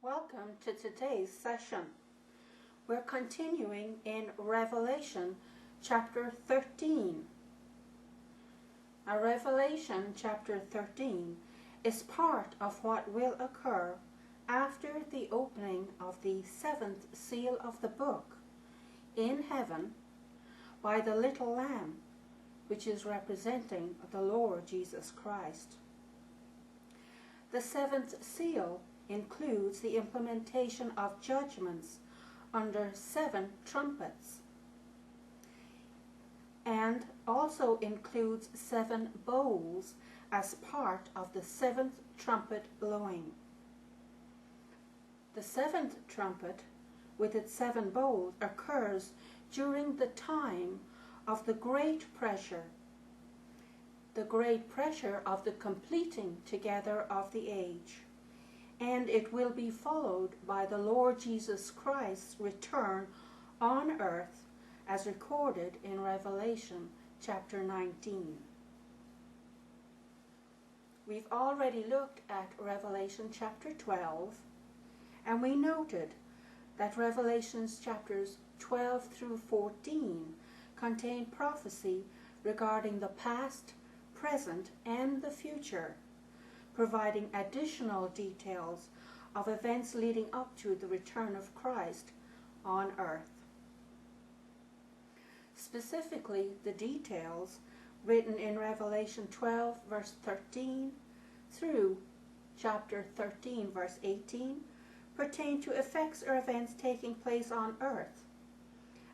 Welcome to today's session. We're continuing in Revelation chapter 13. Now, Revelation chapter 13 is part of what will occur after the opening of the seventh seal of the book in heaven by the little lamb, which is representing the Lord Jesus Christ. The seventh seal includes the implementation of judgments under 7 trumpets, and also includes 7 bowls as part of the 7th trumpet blowing. The 7th trumpet, with its 7 bowls, occurs during the time of the great pressure of the completing together of the age, and it will be followed by the Lord Jesus Christ's return on earth as recorded in Revelation chapter 19. We've already looked at Revelation chapter 12, and we noted that Revelation's chapters 12 through 14 contain prophecy regarding the past, present, and the future, providing additional details of events leading up to the return of Christ on earth. Specifically, the details written in Revelation 12 verse 13 through chapter 13 verse 18 pertain to effects or events taking place on earth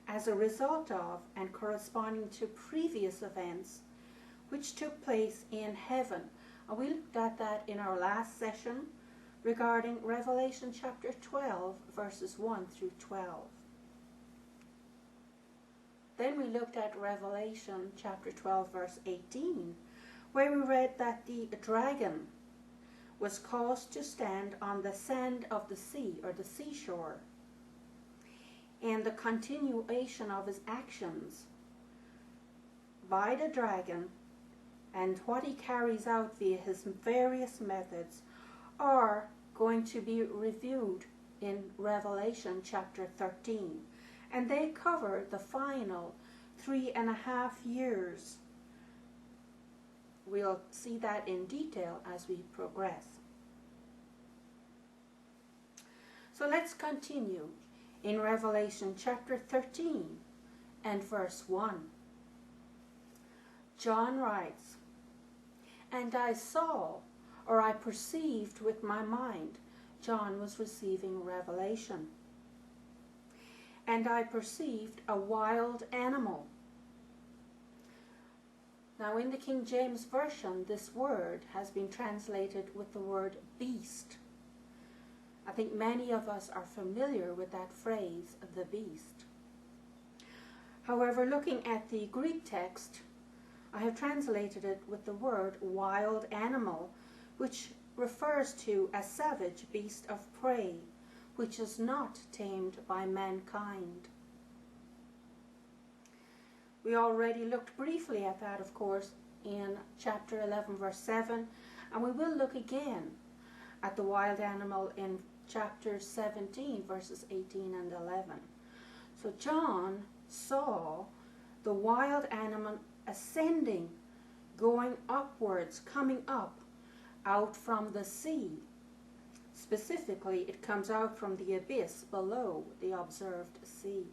as a result of and corresponding to previous events which took place in heaven. And we looked at that in our last session regarding Revelation chapter 12 verses 1 through 12. Then we looked at Revelation chapter 12 verse 18, where we read that the dragon was caused to stand on the sand of the sea, or the seashore, and the continuation of his actions by the dragon and what he carries out via his various methods are going to be reviewed in Revelation chapter 13. And they cover the final 3.5 years. We'll see that in detail as we progress. So let's continue in Revelation chapter 13 and verse 1. John writes, "And I saw," or I perceived with my mind. John was receiving revelation. "And I perceived a wild animal." Now in the King James Version, this word has been translated with the word beast. I think many of us are familiar with that phrase, the beast. However, looking at the Greek text, I have translated it with the word wild animal, which refers to a savage beast of prey, which is not tamed by mankind. We already looked briefly at that, of course, in chapter 11 verse 7, and we will look again at the wild animal in chapter 17 verses 18 and 11. So John saw the wild animal ascending, going upwards, coming up out from the sea. Specifically, it comes out from the abyss below the observed sea.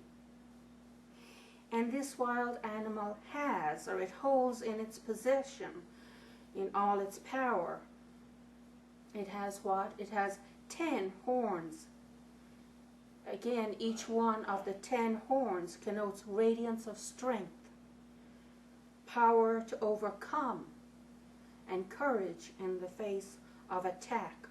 And this wild animal has, or it holds in its possession, in all its power, it has what? It has 10 horns. Again, each one of the 10 horns connotes radiance of strength, power to overcome, and courage in the face of attack.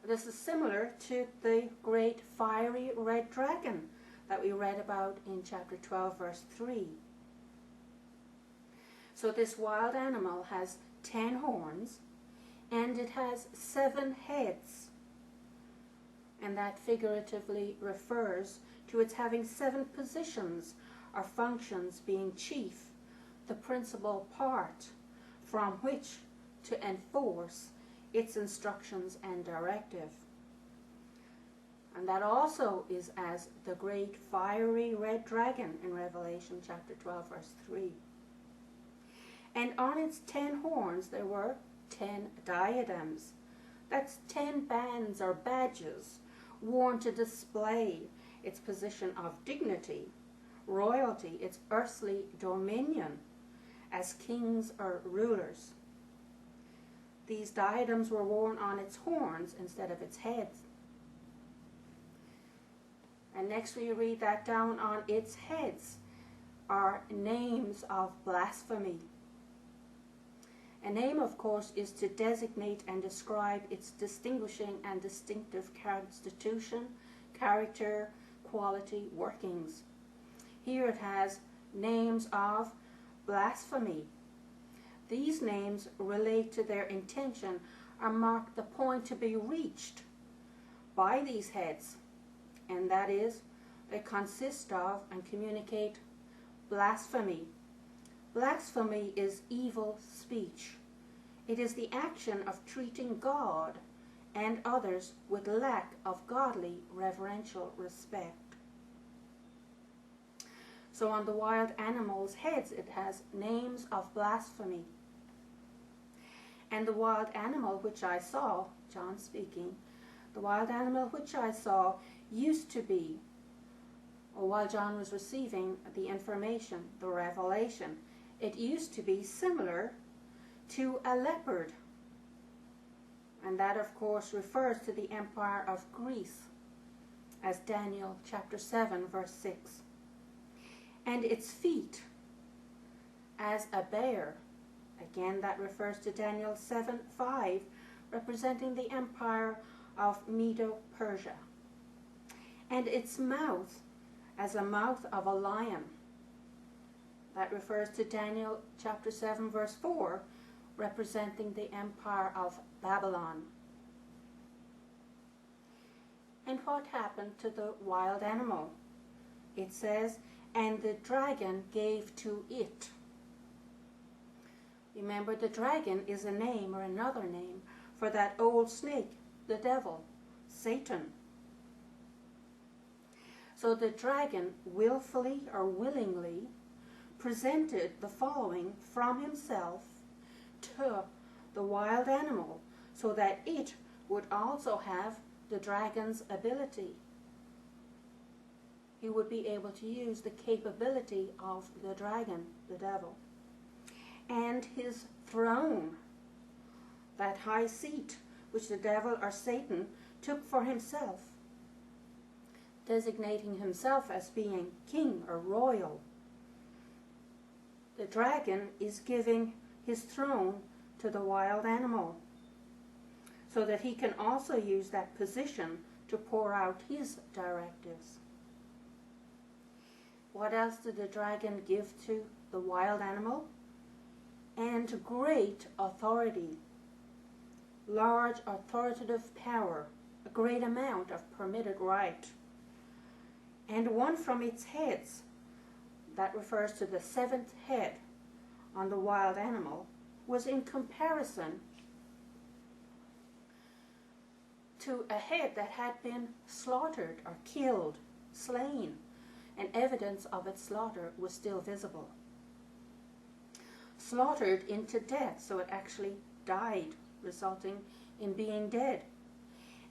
This is similar to the great fiery red dragon that we read about in chapter 12 verse 3. So this wild animal has 10 horns, and it has 7 heads, and that figuratively refers to its having 7 positions or functions, being chief, the principal part from which to enforce its instructions and directive. And that also is as the great fiery red dragon in Revelation chapter 12 verse 3. And on its 10 horns there were 10 diadems. That's 10 bands or badges worn to display its position of dignity, royalty, its earthly dominion as kings or rulers. These diadems were worn on its horns instead of its heads. And next we read that down on its heads are names of blasphemy. A name, of course, is to designate and describe its distinguishing and distinctive constitution, character, quality, workings. Here it has names of blasphemy. These names relate to their intention or mark the point to be reached by these heads, and that is, they consist of and communicate blasphemy. Blasphemy is evil speech. It is the action of treating God and others with lack of godly reverential respect. So on the wild animals' heads it has names of blasphemy. And the wild animal which I saw, John speaking, the wild animal which I saw used to be, or while John was receiving the information, the revelation, it used to be similar to a leopard. And that, of course, refers to the empire of Greece, as Daniel chapter 7, verse 6. And its feet as a bear. Again, that refers to Daniel 7, 5, representing the empire of Medo-Persia. And its mouth as a mouth of a lion. That refers to Daniel chapter 7 verse 4, representing the empire of Babylon. And what happened to the wild animal? It says, and the dragon gave to it. Remember, the dragon is a name or another name for that old snake, the devil, Satan. So the dragon willfully or willingly presented the following from himself to the wild animal so that it would also have the dragon's ability. He would be able to use the capability of the dragon, the devil, and his throne, that high seat which the devil or Satan took for himself, designating himself as being king or royal. The dragon is giving his throne to the wild animal so that he can also use that position to pour out his directives. What else did the dragon give to the wild animal? And great authority, large authoritative power, a great amount of permitted right. And one from its heads, that refers to the 7th head on the wild animal, was in comparison to a head that had been slaughtered or killed, slain, and evidence of its slaughter was still visible. Slaughtered into death, so it actually died, resulting in being dead.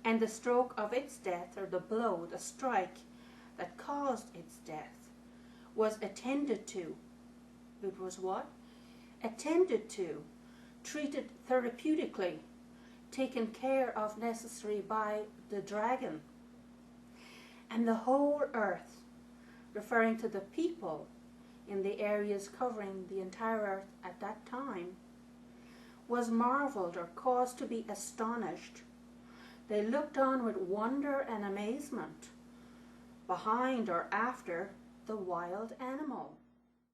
And the stroke of its death, or the blow, the strike that caused its death, was attended to. It was what? Attended to, treated therapeutically, taken care of necessary by the dragon. And the whole earth, referring to the people in the areas covering the entire earth at that time, was marveled or caused to be astonished. They looked on with wonder and amazement behind or after the wild animal.